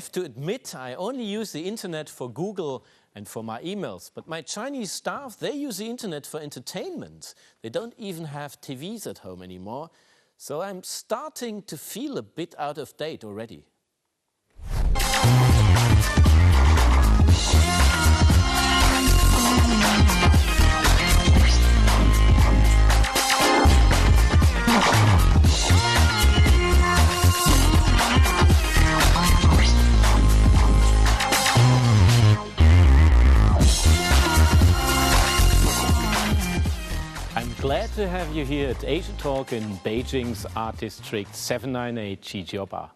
have to admit, I only use the internet for Google and for my emails. But my Chinese staff, they use the internet for entertainment. They don't even have TVs at home anymore. So I'm starting to feel a bit out of date already. Glad to have you here at Asia Talk in Beijing's Art District 798 Qijioba.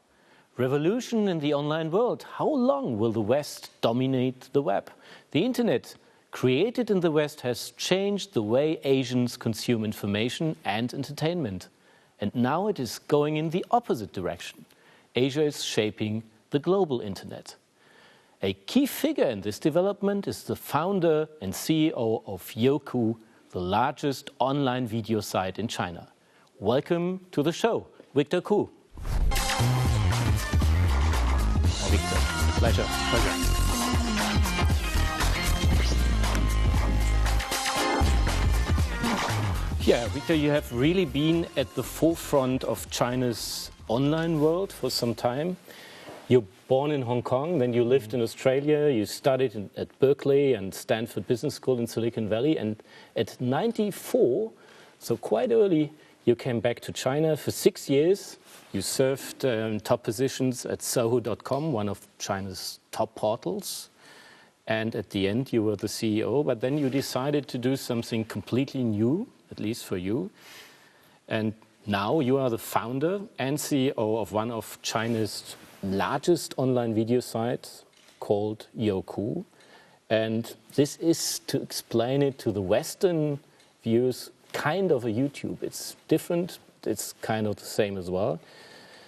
Revolution in the online world. How long will the West dominate the web? The internet, created in the West, has changed the way Asians consume information and entertainment. And now it is going in the opposite direction. Asia is shaping the global internet. A key figure in this development is the founder and CEO of Youku, the largest online video site in China. Welcome to the show, Victor Koo. Hi, Victor. Pleasure. Yeah, Victor, you have really been at the forefront of China's online world for some time. You're born in Hong Kong, then you lived in Australia, you studied at Berkeley and Stanford Business School in Silicon Valley, and at 94, so quite early, you came back to China for 6 years. You served in top positions at Sohu.com, one of China's top portals, and at the end you were the CEO, but then you decided to do something completely new, at least for you, and now you are the founder and CEO of one of China's largest online video site called Youku, and this is, to explain it to the Western viewers, kind of a YouTube. It's different, it's kind of the same as well.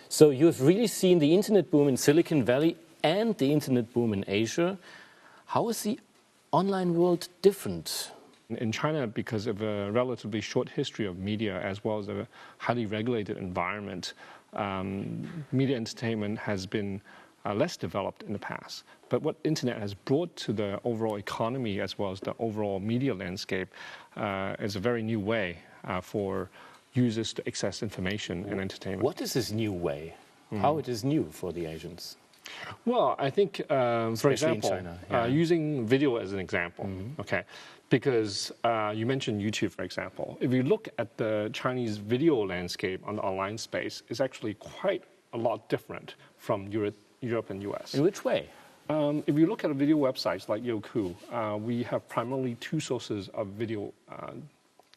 So you've really seen the internet boom in Silicon Valley and the internet boom in Asia. How is the online world different? In China, because of a relatively short history of media as well as a highly regulated environment, media entertainment has been less developed in the past. But what internet has brought to the overall economy as well as the overall media landscape is a very new way for users to access information and entertainment. What is this new way? How it is new for the Asians? Well, I think, for example, in China, using video as an example, okay, because you mentioned YouTube, for example. If you look at the Chinese video landscape on the online space, it's actually quite a lot different from Europe and US. In which way? If you look at video websites like Youku, we have primarily two sources of video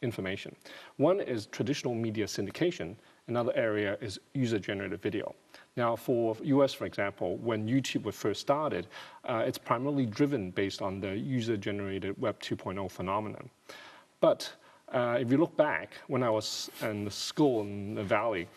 information. One is traditional media syndication. Another area is user-generated video. Now, for US, for example, when YouTube was first started, it's primarily driven based on the user-generated Web 2.0 phenomenon. But if you look back, when I was in school in the Valley,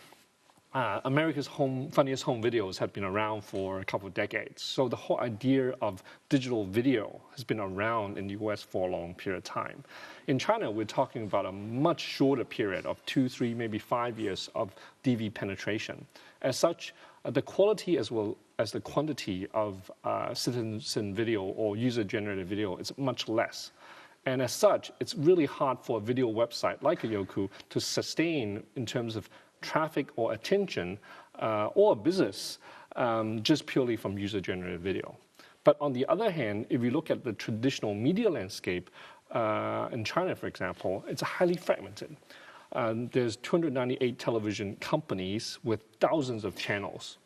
America's funniest home videos had been around for a couple of decades. So the whole idea of digital video has been around in the US for a long period of time. In China, we're talking about a much shorter period of 2, 3, maybe 5 years of DV penetration. As such, the quality as well as the quantity of citizen video or user-generated video is much less. And as such, it's really hard for a video website like a Youku to sustain in terms of traffic or attention or a business just purely from user-generated video. But on the other hand, if you look at the traditional media landscape in China, for example, it's highly fragmented. There's 298 television companies with thousands of channels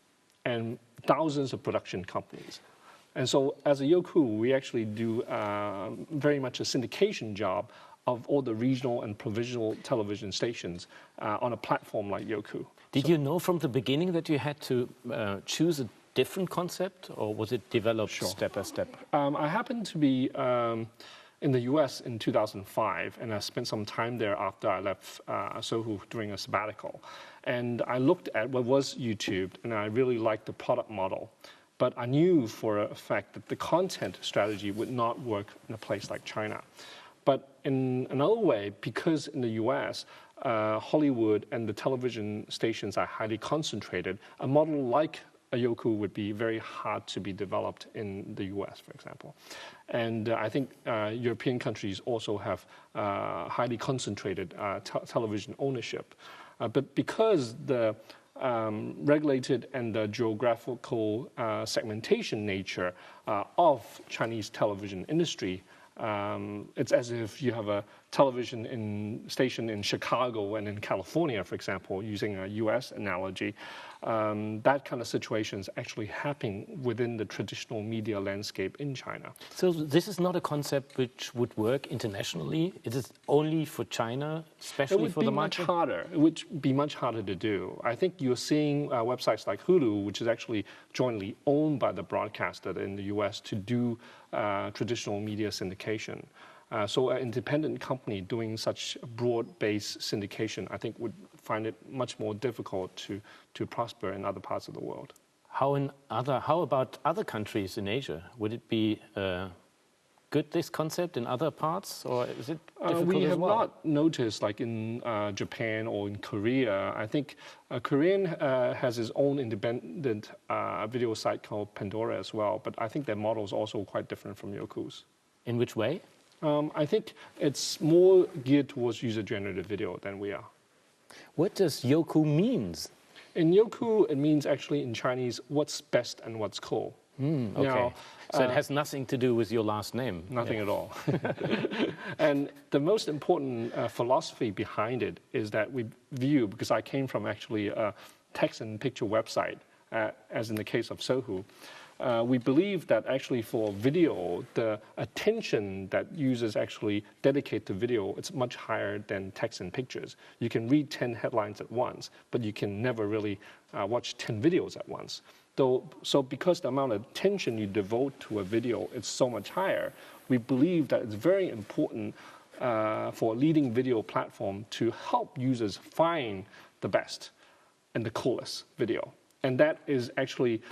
and thousands of production companies. And so as a Youku, we actually do very much a syndication job of all the regional and provincial television stations on a platform like Youku. Did you know from the beginning that you had to choose a different concept, or was it developed step by step? I happened to be in the US in 2005, and I spent some time there after I left Sohu during a sabbatical. And I looked at what was YouTube, and I really liked the product model. But I knew for a fact that the content strategy would not work in a place like China. But in another way, because in the US, Hollywood and the television stations are highly concentrated, a model like a Youku would be very hard to be developed in the US, for example. And I think European countries also have highly concentrated television ownership. But because the regulated and the geographical segmentation nature of Chinese television industry, it's as if you have a television station in Chicago and in California, for example, using a US analogy. That kind of situation is actually happening within the traditional media landscape in China. So this is not a concept which would work internationally? It is only for China, especially for the market? It would be much harder to do. I think you're seeing websites like Hulu, which is actually jointly owned by the broadcaster in the US to do traditional media syndication. So an independent company doing such broad-based syndication, I think, would find it much more difficult to prosper in other parts of the world. How about other countries in Asia? Would it be good, this concept, in other parts, or is it difficult we as have well? not noticed, like in Japan or in Korea. I think Korean has its own independent video site called Pandora as well, but I think their model is also quite different from Youku's. In which way? I think it's more geared towards user-generated video than we are. What does Youku means? In Youku, it means actually in Chinese, what's best and what's cool. Okay. Now, so it has nothing to do with your last name? Nothing at all. And the most important philosophy behind it is that we view, because I came from actually a text and picture website, as in the case of Sohu, we believe that actually for video, the attention that users actually dedicate to video, it's much higher than text and pictures. You can read 10 headlines at once, but you can never really watch 10 videos at once. So because the amount of attention you devote to a video is so much higher, we believe that it's very important for a leading video platform to help users find the best and the coolest video. And that is actually,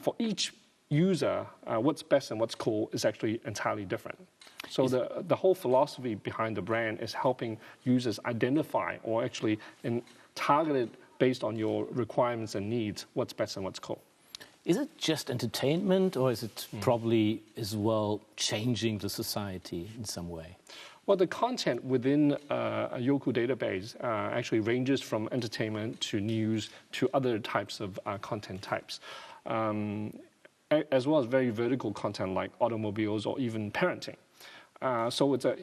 for each user, what's best and what's cool is actually entirely different. So the whole philosophy behind the brand is helping users identify or actually target it based on your requirements and needs, what's best and what's cool. Is it just entertainment, or is it probably as well changing the society in some way? Well, the content within a Youku database actually ranges from entertainment to news to other types of content types, as well as very vertical content like automobiles or even parenting. So it's a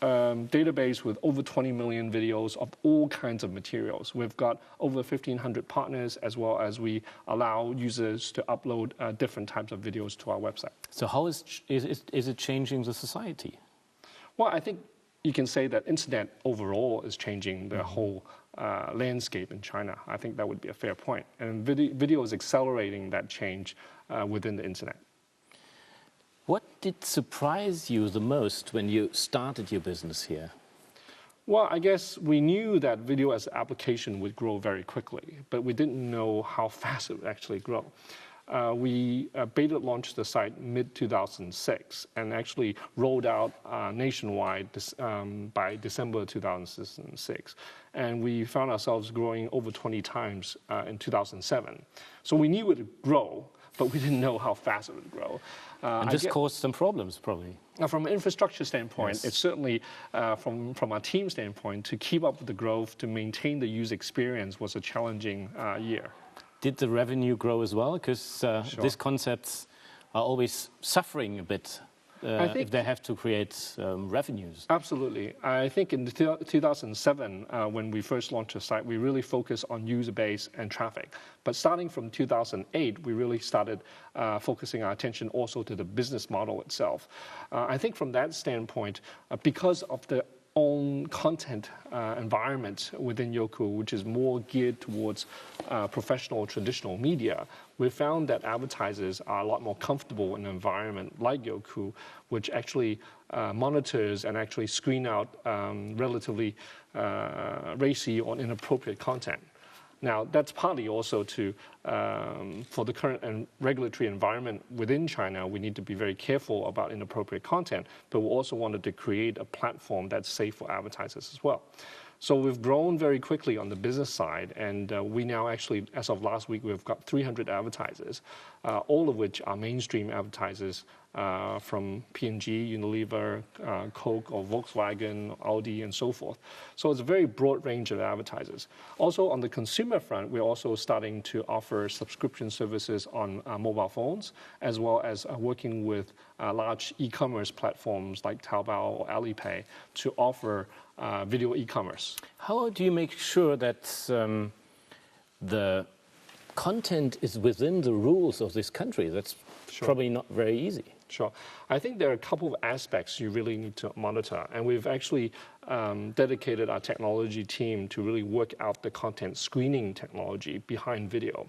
database with over 20 million videos of all kinds of materials. We've got over 1,500 partners, as well as we allow users to upload different types of videos to our website. So how is it changing the society? Well, I think you can say that internet overall is changing the whole landscape in China. I think that would be a fair point. And video is accelerating that change within the internet. What did surprise you the most when you started your business here? Well, I guess we knew that video as an application would grow very quickly, but we didn't know how fast it would actually grow. We beta launched the site mid-2006 and actually rolled out nationwide by December 2006. And we found ourselves growing over 20 times in 2007. So we knew it would grow, but we didn't know how fast it would grow. And this caused some problems, probably. From an infrastructure standpoint, Yes. it's certainly, from our team standpoint, to keep up with the growth, to maintain the user experience was a challenging year. Did the revenue grow as well? Because Sure. these concepts are always suffering a bit if they have to create revenues. Absolutely. I think in 2007, when we first launched the site, we really focused on user base and traffic. But starting from 2008, we really started focusing our attention also to the business model itself. I think from that standpoint, because of the own content environment within Youku, which is more geared towards professional traditional media, we found that advertisers are a lot more comfortable in an environment like Youku, which actually monitors and actually screen out relatively racy or inappropriate content. Now, that's partly also for the current regulatory environment within China, we need to be very careful about inappropriate content, but we also wanted to create a platform that's safe for advertisers as well. So we've grown very quickly on the business side, and we now actually, as of last week, we've got 300 advertisers, all of which are mainstream advertisers from P&G, Unilever, Coke, or Volkswagen, Audi, and so forth. So it's a very broad range of advertisers. Also, on the consumer front, we're also starting to offer subscription services on mobile phones, as well as working with large e-commerce platforms like Taobao or Alipay to offer video e-commerce. How do you make sure that the content is within the rules of this country? That's probably not very easy. Sure. I think there are a couple of aspects you really need to monitor, and we've actually dedicated our technology team to really work out the content screening technology behind video,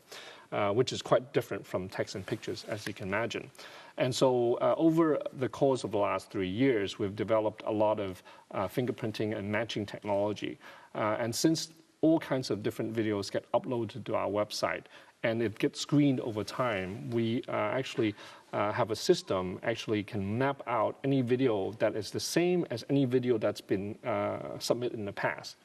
which is quite different from text and pictures, as you can imagine. And so over the course of the last 3 years, we've developed a lot of fingerprinting and matching technology. And since all kinds of different videos get uploaded to our website, and it gets screened over time, we actually have a system actually can map out any video that is the same as any video that's been submitted in the past.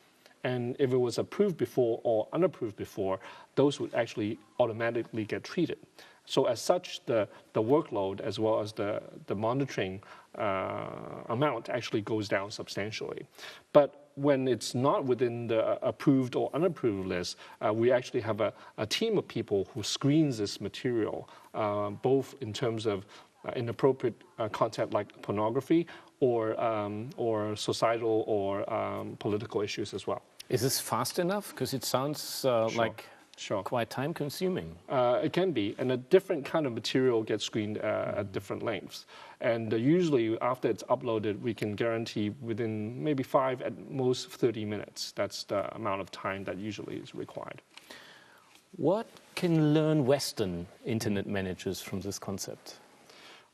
And if it was approved before or unapproved before, those would actually automatically get treated. So as such, the workload as well as the monitoring amount actually goes down substantially. But when it's not within the approved or unapproved list, we actually have a team of people who screens this material, both in terms of inappropriate content like pornography or societal or political issues as well. Is this fast enough? Because it sounds like quite time-consuming. It can be, and a different kind of material gets screened at different lengths. And usually, after it's uploaded, we can guarantee within maybe 5, at most 30 minutes. That's the amount of time that usually is required. What can learn Western internet managers from this concept?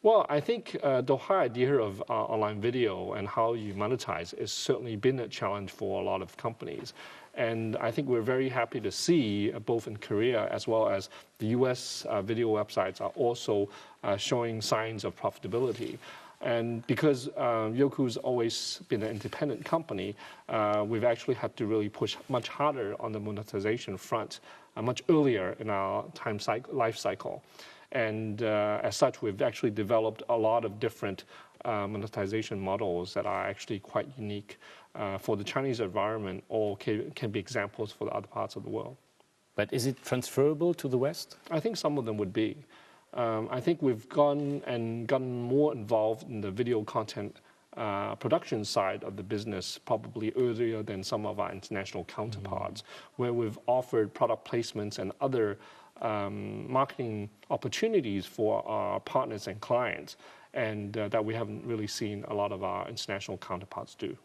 Well, I think the whole idea of online video and how you monetize has certainly been a challenge for a lot of companies. And I think we're very happy to see both in Korea as well as the US video websites are also showing signs of profitability. And because Youku's always been an independent company, we've actually had to really push much harder on the monetization front much earlier in our life cycle. And as such, we've actually developed a lot of different monetization models that are actually quite unique for the Chinese environment, or can be examples for the other parts of the world. But is it transferable to the West? I think some of them would be. I think we've gone and gotten more involved in the video content production side of the business probably earlier than some of our international counterparts, where we've offered product placements and other marketing opportunities for our partners and clients, and that we haven't really seen a lot of our international counterparts do.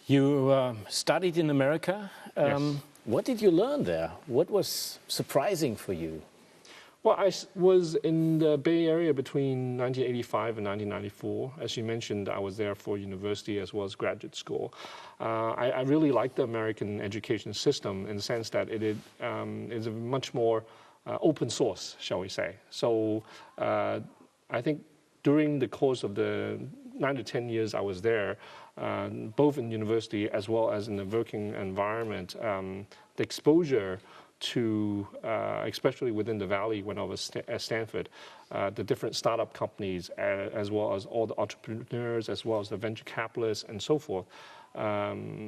You studied in America. Yes. What did you learn there? What was surprising for you? Well, I was in the Bay Area between 1985 and 1994. As you mentioned, I was there for university as well as graduate school. I really like the American education system in the sense that it is a much more open source, shall we say. So I think during the course of the 9 to 10 years I was there, both in university as well as in the working environment, the exposure to, especially within the Valley when I was at Stanford, the different startup companies, as well as all the entrepreneurs, as well as the venture capitalists and so forth,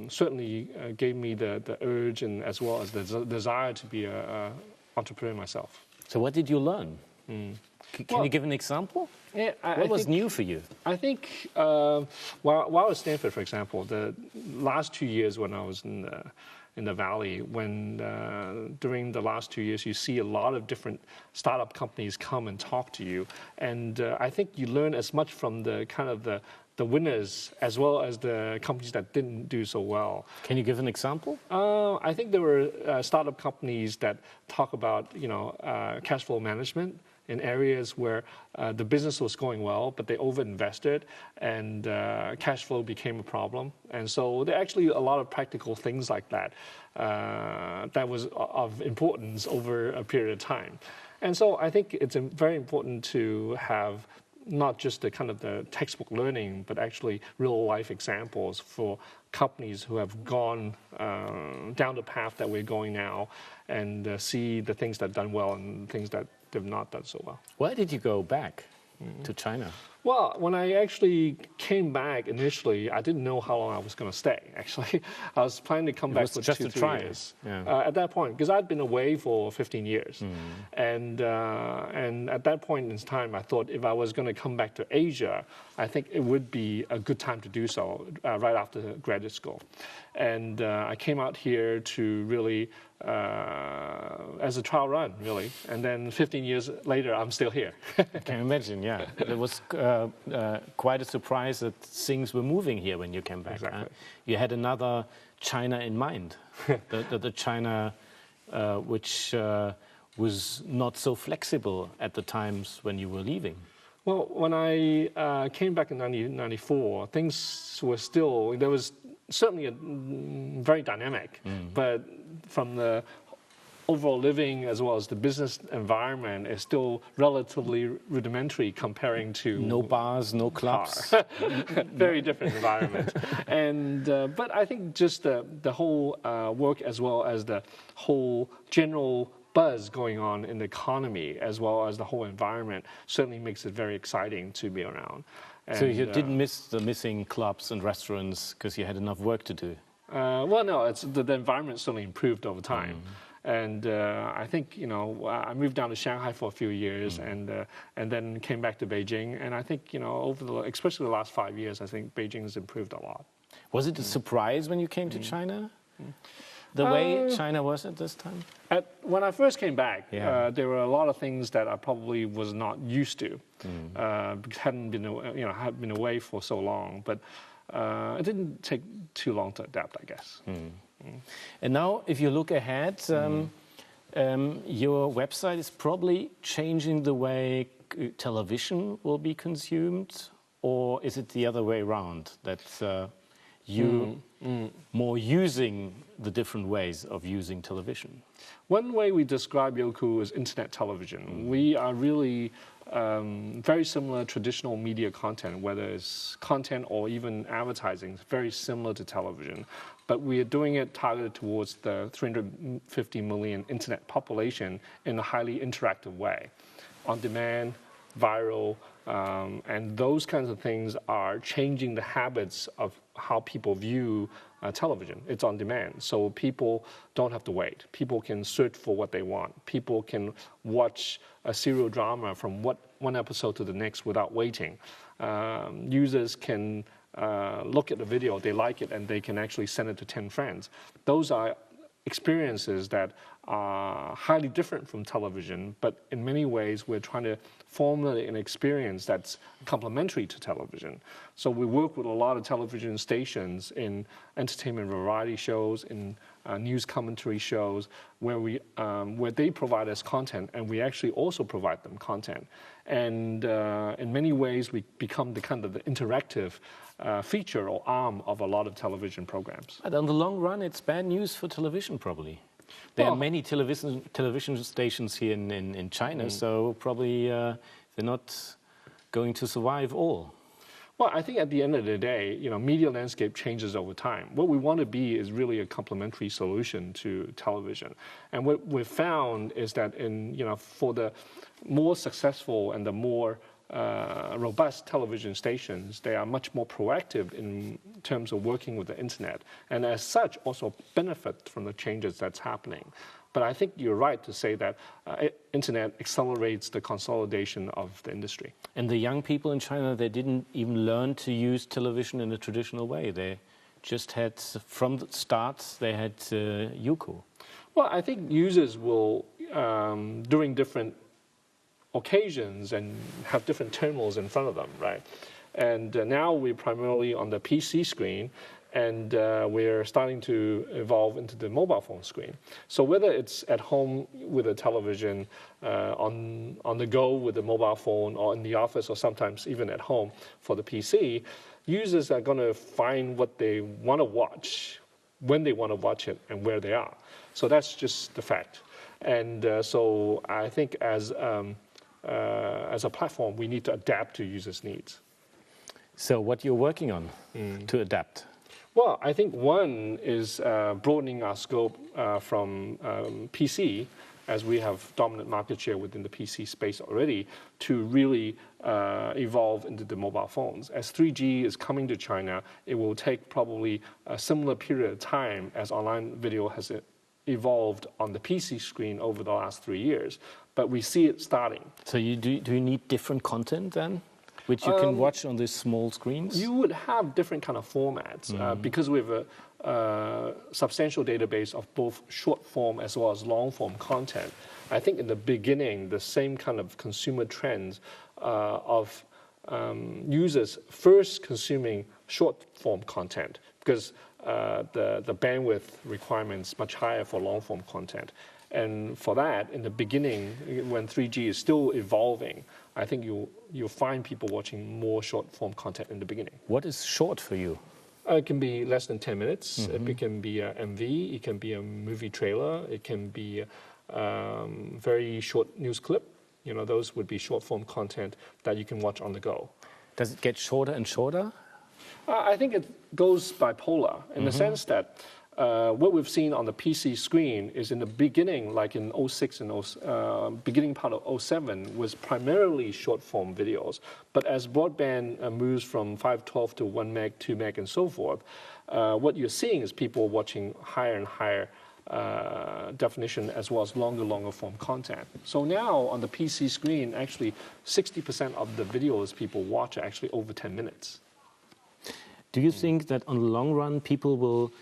certainly gave me the urge and as well as the desire to be an entrepreneur myself. So what did you learn? Can you give an example? Yeah, what was new for you? I think while I was at Stanford, for example, the last 2 years when I was in the Valley, when during the last 2 years you see a lot of different startup companies come and talk to you, and I think you learn as much from the kind of the winners as well as the companies that didn't do so well. Can you give an example? I think there were startup companies that talk about cash flow management in areas where the business was going well, but they overinvested and cash flow became a problem. And so there are actually a lot of practical things like that that was of importance over a period of time. And so I think it's very important to have not just the kind of the textbook learning, but actually real-life examples for companies who have gone down the path that we're going now, and see the things that have done well and things that have not done so well. Why did you go back to China? Well, when I actually came back initially, I didn't know how long I was going to stay, actually. I was planning to come back for just 2-3 years at that point, because I'd been away for 15 years. And at that point in time, I thought if I was going to come back to Asia, I think it would be a good time to do so right after graduate school. And I came out here to really, as a trial run, really. And then 15 years later, I'm still here. I can imagine, yeah. It was quite a surprise that things were moving here when you came back. Exactly. You had another China in mind, the China which was not so flexible at the times when you were leaving. Well, when I came back in 1994, things were still, there was certainly very dynamic, but from the overall living as well as the business environment is still relatively rudimentary comparing to no bars, no clubs. Very different environment. And but I think just the whole work as well as the whole general buzz going on in the economy as well as the whole environment certainly makes it very exciting to be around. And, so you didn't miss the missing clubs and restaurants because you had enough work to do? Well, no, the environment certainly improved over time. And I think, you know, I moved down to Shanghai for a few years and then came back to Beijing. And I think, you know, especially the last 5 years, I think Beijing has improved a lot. Was it a surprise when you came to China? The way China was at this time? When I first came back, there were a lot of things that I probably was not used to because hadn't been away for so long. But it didn't take too long to adapt, I guess. And now, if you look ahead, your website is probably changing the way television will be consumed, or is it the other way around, that you more using the different ways of using television? One way we describe Youku is internet television. We are really very similar traditional media content, whether it's content or even advertising, very similar to television. But we are doing it targeted towards the 350 million internet population in a highly interactive way. On demand, viral, and those kinds of things are changing the habits of how people view television. It's on demand, so people don't have to wait. People can search for what they want. People can watch a serial drama from one episode to the next without waiting. Users can look at the video, they like it, and they can actually send it to 10 friends. Those are experiences that are highly different from television, but in many ways we're trying to formulate an experience that's complementary to television. So we work with a lot of television stations in entertainment variety shows, in news commentary shows, where they provide us content, and we actually also provide them content. And in many ways we become the kind of the interactive feature or arm of a lot of television programs. But in the long run, it's bad news for television, probably. There are many television stations here in China, so probably they're not going to survive all. Well, I think at the end of the day, you know, media landscape changes over time. What we want to be is really a complementary solution to television. And what we've found is that for the more successful and the more robust television stations, they are much more proactive in terms of working with the internet, and as such also benefit from the changes that's happening. But I think you're right to say that internet accelerates the consolidation of the industry. And the young people in China, they didn't even learn to use television in a traditional way. They just had, from the start, they had Youku. Well, I think users will, during different occasions, and have different terminals in front of them, right? And now we're primarily on the PC screen, and we're starting to evolve into the mobile phone screen. So whether it's at home with a television, on the go with a mobile phone, or in the office, or sometimes even at home for the PC, users are going to find what they want to watch, when they want to watch it, and where they are. So that's just the fact. And so I think as as a platform, we need to adapt to users' needs. So what you're working on to adapt? Well, I think one is broadening our scope from PC, as we have dominant market share within the PC space already, to really evolve into the mobile phones. As 3G is coming to China, it will take probably a similar period of time as online video has evolved on the PC screen over the last 3 years. But we see it starting. So do you need different content then, which you can watch on these small screens? You would have different kind of formats because we have a substantial database of both short form as well as long form content. I think in the beginning, the same kind of consumer trends of users first consuming short form content because the bandwidth requirements much higher for long form content. And for that, in the beginning, when 3G is still evolving, I think you'll find people watching more short form content in the beginning. What is short for you? It can be less than 10 minutes. It can be an MV. It can be a movie trailer. It can be a very short news clip. You know, those would be short form content that you can watch on the go. Does it get shorter and shorter? I think it goes bipolar in the sense that what we've seen on the PC screen is in the beginning, like in 06 and beginning part of 07, was primarily short form videos. But as broadband moves from 512 to 1 meg, 2 meg, and so forth, what you're seeing is people watching higher and higher definition as well as longer form content. So now on the PC screen, actually 60% of the videos people watch are actually over 10 minutes. Do you think that on the long run, people will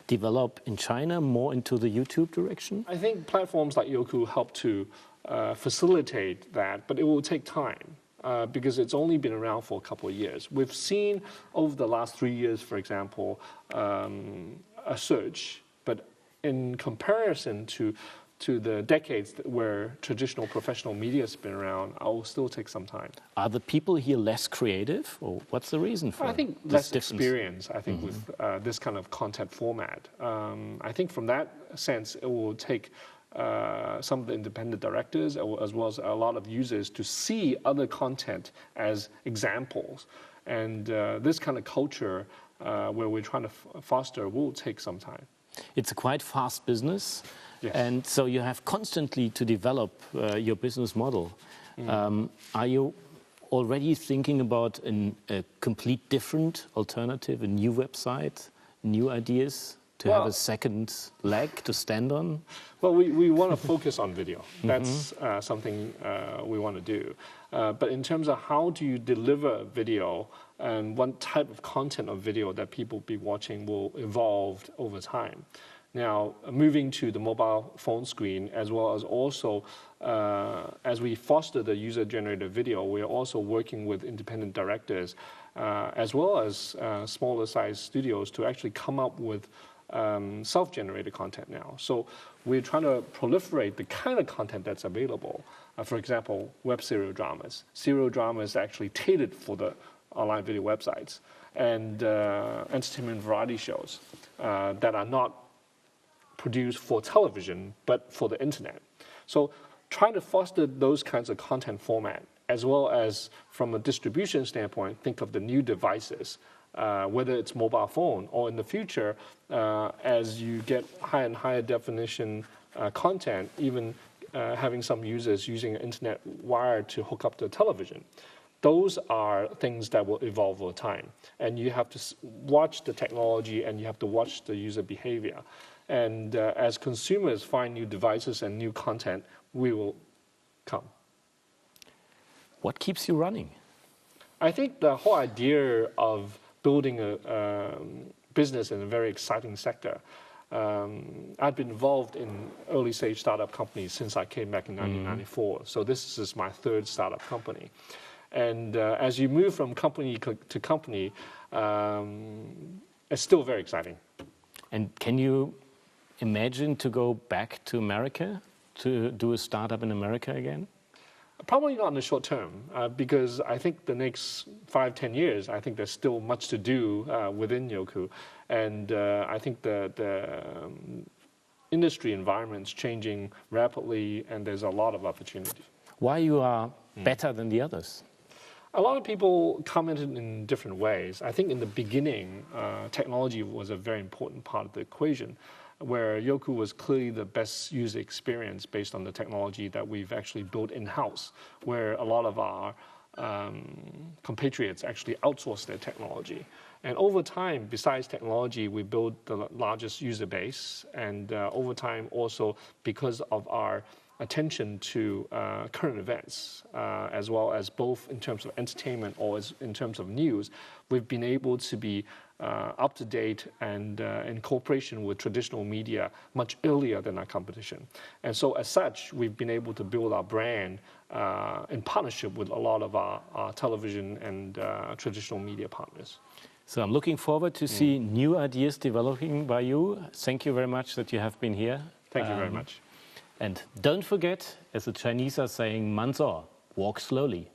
develop in China more into the YouTube direction? I think platforms like Youku help to facilitate that, but it will take time because it's only been around for a couple of years. We've seen over the last 3 years, for example, a surge, but in comparison to the decades where traditional professional media has been around, it will still take some time. Are the people here less creative, or what's the reason for I think this less difference? experience, I think, with this kind of content format. I think from that sense, it will take some of the independent directors as well as a lot of users to see other content as examples. And this kind of culture where we're trying to foster will take some time. It's a quite fast business. Yes. And so you have constantly to develop your business model. Are you already thinking about a complete different alternative, a new website, new ideas to have a second leg to stand on? Well, we want to focus on video. That's something we want to do. But in terms of how do you deliver video and what type of content of video that people will be watching will evolve over time. Now, moving to the mobile phone screen, as well as also as we foster the user-generated video, we are also working with independent directors, as well as smaller size studios to actually come up with self-generated content now. So we're trying to proliferate the kind of content that's available. For example, web serial dramas. Serial dramas are actually tailored for the online video websites, and entertainment variety shows that are not produced for television, but for the internet. So trying to foster those kinds of content format, as well as from a distribution standpoint, think of the new devices, whether it's mobile phone or in the future, as you get higher and higher definition content, even having some users using an internet wire to hook up to a television. Those are things that will evolve over time. And you have to watch the technology and you have to watch the user behavior. And as consumers find new devices and new content, we will come. What keeps you running? I think the whole idea of building a business in a very exciting sector. I've been involved in early stage startup companies since I came back in 1994. So this is my third startup company. And as you move from company to company, it's still very exciting. And can you imagine to go back to America to do a startup in America again? Probably not in the short term, because I think the next 5-10 years, I think there's still much to do within Youku. And I think the industry environment's changing rapidly, and there's a lot of opportunity. why you are better than the others? A lot of people commented in different ways. I think in the beginning, technology was a very important part of the equation, where Youku was clearly the best user experience based on the technology that we've actually built in-house, where a lot of our compatriots actually outsource their technology. And over time, besides technology, we built the largest user base, and over time also because of our attention to current events, as well as both in terms of entertainment or as in terms of news, we've been able to be up to date and in cooperation with traditional media much earlier than our competition. And so as such, we've been able to build our brand in partnership with a lot of our television and traditional media partners. So I'm looking forward to see new ideas developing by you. Thank you very much that you have been here. Thank you very much. And don't forget, as the Chinese are saying, 慢走, walk slowly.